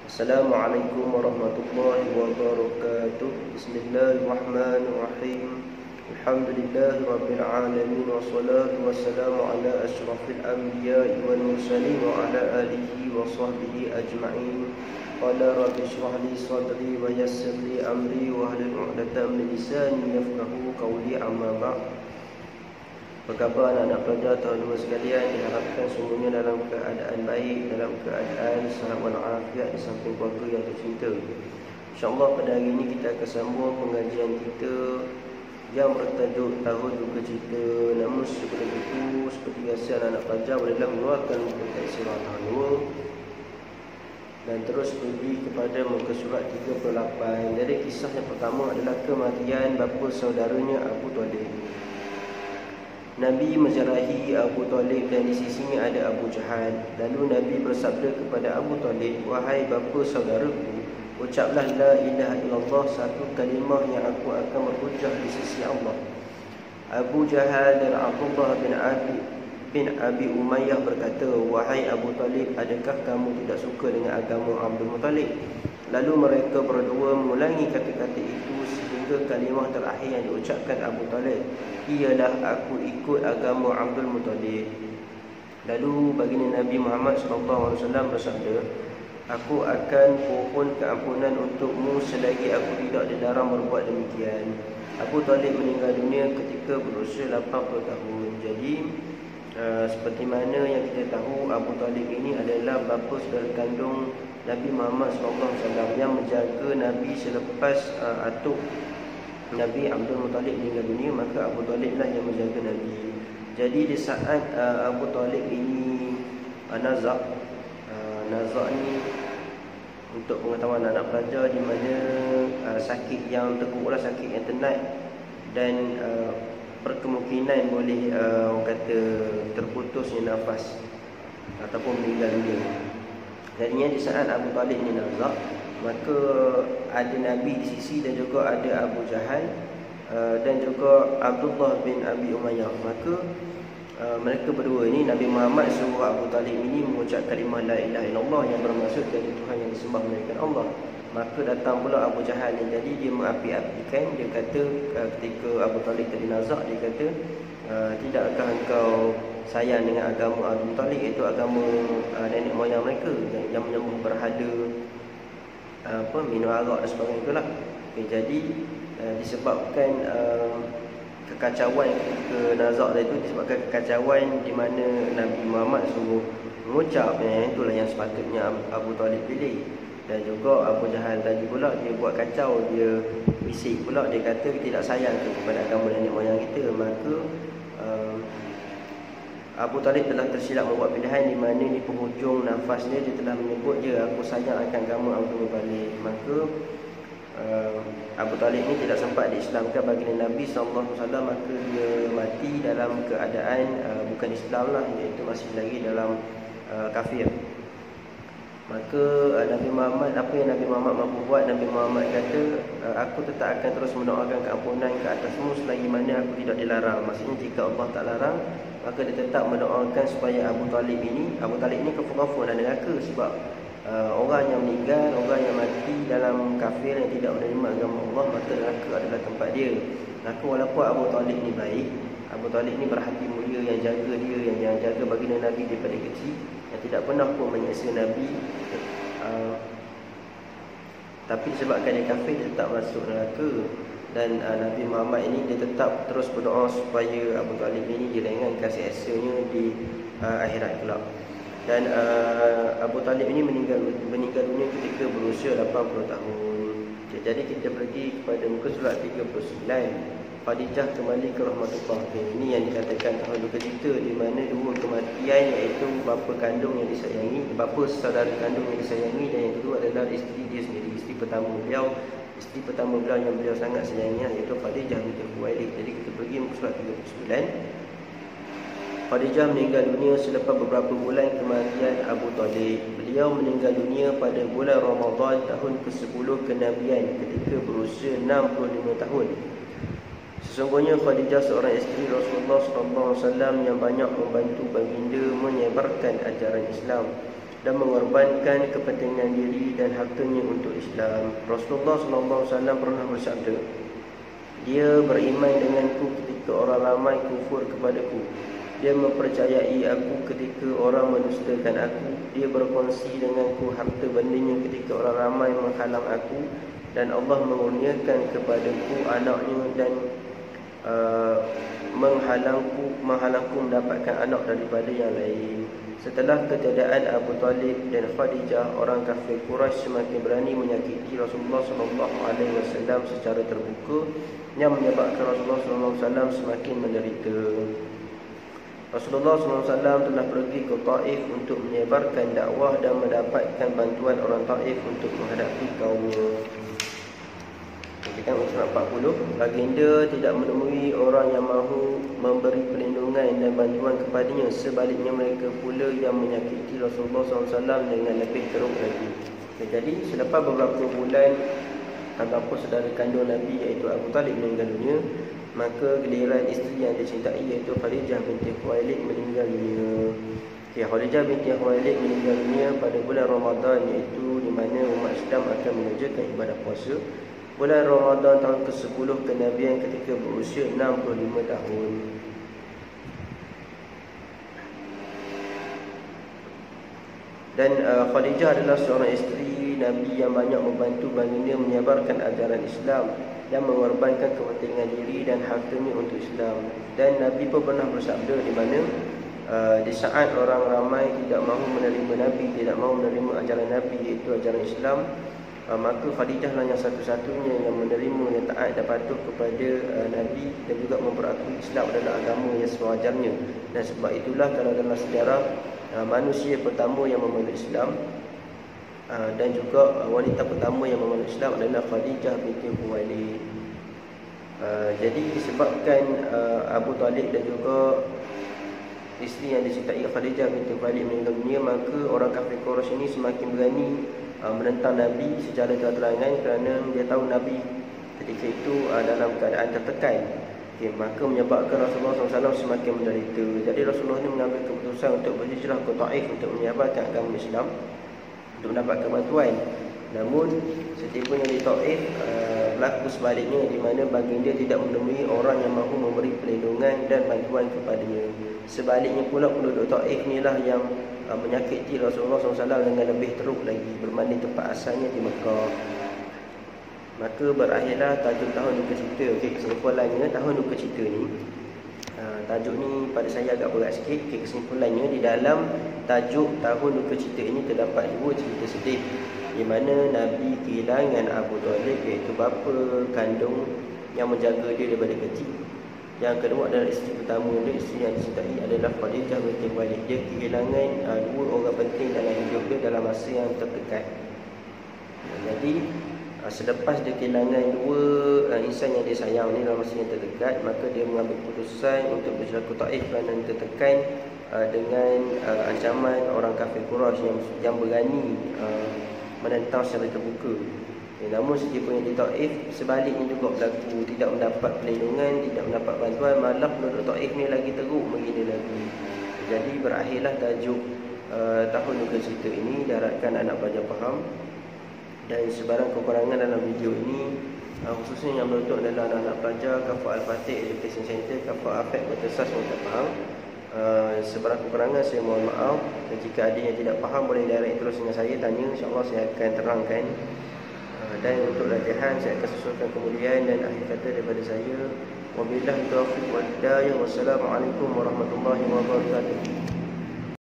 Assalamualaikum warahmatullahi wabarakatuh. Bismillahirrahmanirrahim. Alhamdulillahi rabbil alamin, wassalatu wassalamu ala asyrafil anbiya'i wal mursalin wa ala alihi wa sahbihi ajma'in. Qala rabbi shrah li sadri wa yassir li amri wa hlul 'uqdatam min lisani yafqahu qawli, amma ba'd. Apa khabar anak-anak pelajar tahun sekalian? Diharapkan semuanya dalam keadaan baik, dalam keadaan sihat walafiat di samping keluarga yang tercinta. InsyaAllah pada hari ini kita akan sambung pengajian kita yang bertajuk Tahun Duka Cita. Namun sebelum itu, seperti biasa anak-anak pelajar bolehlah mengeluarkan muka surah tahun 2 dan terus pergi kepada muka surat 38. Jadi kisah yang pertama adalah kematian bapa saudaranya Abu Talib. Nabi menziarahi Abu Talib dan di sisinya ada Abu Jahal. Lalu Nabi bersabda kepada Abu Talib, "Wahai bapa saudaraku, ucaplah la ilaha illallah, satu kalimah yang aku akan berhujjah di sisi Allah." Abu Jahal dan Abdullah bin Abi Umayyah berkata, "Wahai Abu Talib, adakah kamu tidak suka dengan agama Abdul Muttalib?" Lalu mereka berdua mengulangi kata-kata itu sehingga kalimah terakhir yang diucapkan Abu Talib ialah, "Aku ikut agama Abdul Muttalib." Lalu baginda Nabi Muhammad SAW bersabda, "Aku akan pohon keampunan untukmu selagi aku tidak dilarang berbuat demikian." Abu Talib meninggal dunia ketika berusia 80 tahun. Jadi seperti mana yang kita tahu, Abu Talib ini adalah bapa saudara kandung Nabi Muhammad SAW yang menjaga Nabi selepas atuk Nabi Abdul Muttalib meninggal dunia, maka Abu Talib lah yang menjaga Nabi. Jadi di saat Abu Talib ini nazak ni untuk pengetahuan anak pelajar, di mana sakit yang teruk lah, sakit yang tenat dan berkemungkinan boleh orang kata terputusnya nafas ataupun meninggal dunia. Jadinya di saat Abu Talib ni nazak, maka ada Nabi di sisi dan juga ada Abu Jahal dan juga Abdullah bin Abi Umayyah. Maka mereka berdua ini, Nabi Muhammad suruh Abu Talib ini mengucap kalimah la ilaha illallah yang bermaksud dari Tuhan yang disembah melainkan Allah. Maka datang pula Abu Jahal ni. Jadi dia mengapi-apikan, dia kata ketika Abu Talib tadi nazak, dia kata, "Tidakkah engkau sayang dengan agama Abdul Muttalib, iaitu agama nenek moyang mereka yang menyembah berhala, minum arak dan sebagainya itulah." Jadi disebabkan kekacauan ketika nazak itu, disebabkan kekacauan di mana Nabi Muhammad suruh mengucap, itulah yang sepatutnya Abu Talib pilih. Dan juga Abu Jahal tadi pula dia buat kacau, dia bisik pula, dia kata tidak sayang kepada agama nenek moyang kita. Maka Abu Talib telah tersilap membuat pilihan di mana di penghujung nafasnya dia telah menyebut, "Aku sayang akan agama Abdul Muttalib." Maka Abu Talib ini tidak sempat diislamkan baginda Nabi SAW, maka dia mati dalam keadaan bukan Islam lah, iaitu masih lagi dalam kafir. Maka Nabi Muhammad, apa yang Nabi Muhammad mampu buat? Nabi Muhammad kata, "Aku tetap akan terus mendoakan keampunan ke atasmu selagi mana aku tidak dilarang." Maksudnya jika Allah tak larang, maka dia tetap mendoakan supaya Abu Talib ini kafur-kafur dan neraka. Sebab orang yang meninggal, orang yang mati dalam kafir yang tidak menerima agama Allah, maka neraka adalah tempat dia. Maka walaupun Abu Talib ni baik, Abu Talib ni berhati mulia, yang jaga dia, yang jaga baginda Nabi daripada kecil, yang tidak pernah pun menyeksa Nabi, tapi disebabkan dia kafir, dia tetap masuk neraka. Dan Nabi Muhammad ini dia tetap terus berdoa supaya Abu Talib ini diringankan siksanya di akhirat kelak. Dan Abu Talib ini meninggal dunia ketika berusia 80 tahun. Jadi kita pergi kepada muka surat 39. Khadijah kembali ke rahmatullah. Ini yang dikatakan tahun duka cita, di mana dua kematian, iaitu bapa kandung yang disayangi, bapa saudara kandung yang disayangi, dan yang kedua adalah isteri dia sendiri, isteri pertama beliau yang beliau sangat sayangi, iaitu Khadijah binti Khuwailid. Jadi kita pergi muka surat 39. Khadijah meninggal dunia selepas beberapa bulan kematian Abu Talib. Beliau meninggal dunia pada bulan Ramadan tahun ke-10 kenabian ketika berusia 65 tahun. Sesungguhnya Khadijah seorang isteri Rasulullah SAW yang banyak membantu baginda menyebarkan ajaran Islam. dan mengorbankan kepentingan diri dan hartanya untuk Islam. Rasulullah SAW pernah bersabda, dia beriman denganku ketika orang ramai kufur kepadaku. Dia mempercayai aku ketika orang mendustakan aku. Dia berkongsi denganku harta bendanya ketika orang ramai menghalang aku. Dan Allah mengurniakan kepadaku anaknya dan menghalangku mendapatkan anak daripada yang lain. Setelah ketiadaan Abu Talib dan Khadijah, orang kafir Quraisy semakin berani menyakiti Rasulullah SAW secara terbuka, yang menyebabkan Rasulullah SAW semakin menderita. Rasulullah SAW telah pergi ke Taif untuk menyebarkan dakwah dan mendapatkan bantuan orang Taif untuk menghadapi kaumnya. Kita surat 40, baginda tidak menemui orang yang mahu memberi perlindungan dan bantuan kepadanya. Sebaliknya mereka pula yang menyakiti Rasulullah SAW dengan lebih teruk lagi. Jadi selepas beberapa bulan tanpa saudara kandung Nabi iaitu Abu Talib meninggal dunia, maka giliran isteri yang dicintai iaitu Khadijah binti Khuwailid meninggal dunia. Khadijah binti Khuwailid meninggal dunia pada bulan Ramadan, iaitu di mana umat Islam akan mengerjakan ibadah puasa. Bulan Ramadan tahun ke-10 kenabian ketika berusia 65 tahun. Dan Khadijah adalah seorang isteri Nabi yang banyak membantu baginda menyebarkan ajaran Islam dan mengorbankan kepentingan diri dan hartanya untuk Islam. Dan Nabi pun pernah bersabda di mana di saat orang ramai tidak mahu menerima Nabi, tidak mahu menerima ajaran Nabi iaitu ajaran Islam, maka Khadijah lah yang satu-satunya yang menerima, yang taat dan patuh kepada Nabi dan juga memperakui Islam adalah agama yang sewajarnya. Dan sebab itulah kalau dalam sejarah manusia pertama yang memeluk Islam dan juga wanita pertama yang memeluk Islam adalah Khadijah binti Khuwailid. Jadi disebabkan Abu Talib dan juga isteri yang dicintai Khadijah binti Khuwailid meninggal dunia, maka orang kafir Quraisy ini semakin berani menentang Nabi secara terang-terangan kerana dia tahu Nabi ketika itu dalam keadaan tertekan. Maka menyebabkan Rasulullah SAW semakin menderita. Jadi Rasulullah ini mengambil keputusan untuk berhijrah ke Taif untuk menyebarkan agama Islam, untuk mendapatkan bantuan. Namun setibanya di Taif berlaku sebaliknya, di mana baginda tidak menemui orang yang mahu memberi perlindungan dan bantuan kepadanya. Sebaliknya pula penduduk Taif inilah yang menyakiti Rasulullah SAW dengan lebih teruk lagi berbanding tempat asalnya di Mekah. Maka berakhirlah tajuk tahun duka cita. Kesimpulannya tahun duka cita ni, tajuk ni pada saya agak berat sikit. Kesimpulannya, di dalam tajuk tahun duka cita ini terdapat dua cerita sedih, di mana Nabi kehilangan Abu Talib iaitu bapa kandung yang menjaga dia daripada kecil. Yang kedua adalah isteri pertama dia, isteri yang dicintai adalah Khadijah binti Khuwailid. Dia kehilangan dua orang penting dalam hidup dia dalam masa yang terdekat. Jadi selepas dia kehilangan dua insan yang dia sayang ni dalam masa yang terdekat, maka dia mengambil keputusan untuk berhijrah ke Taif kerana tertekan dengan ancaman orang kafir Quraisy yang berani menentang secara terbuka. Namun setibanya di Taif, sebaliknya juga berlaku, tidak mendapat perlindungan, tidak mendapat bantuan, malah penduduk Taif ni lagi teruk menghina Nabi. Jadi berakhirlah tajuk tahun duka cita ini. Diharapkan anak belajar faham. Dan sebarang kekurangan dalam video ini, khususnya yang menuntut adalah anak-anak pelajar Kafah Al-Fatih Education Center, Kafah Afek Bertesas yang tak faham. Sebarang kekurangan saya mohon maaf. Dan jika ada yang tidak faham, boleh direct terus dengan saya, tanya, insyaAllah saya akan terangkan. Dan untuk latihan saya akan susulkan kemudian. Dan akhir kata daripada saya, wabillahi taufiq wal hidayah. Wassalamualaikum warahmatullahi wabarakatuh.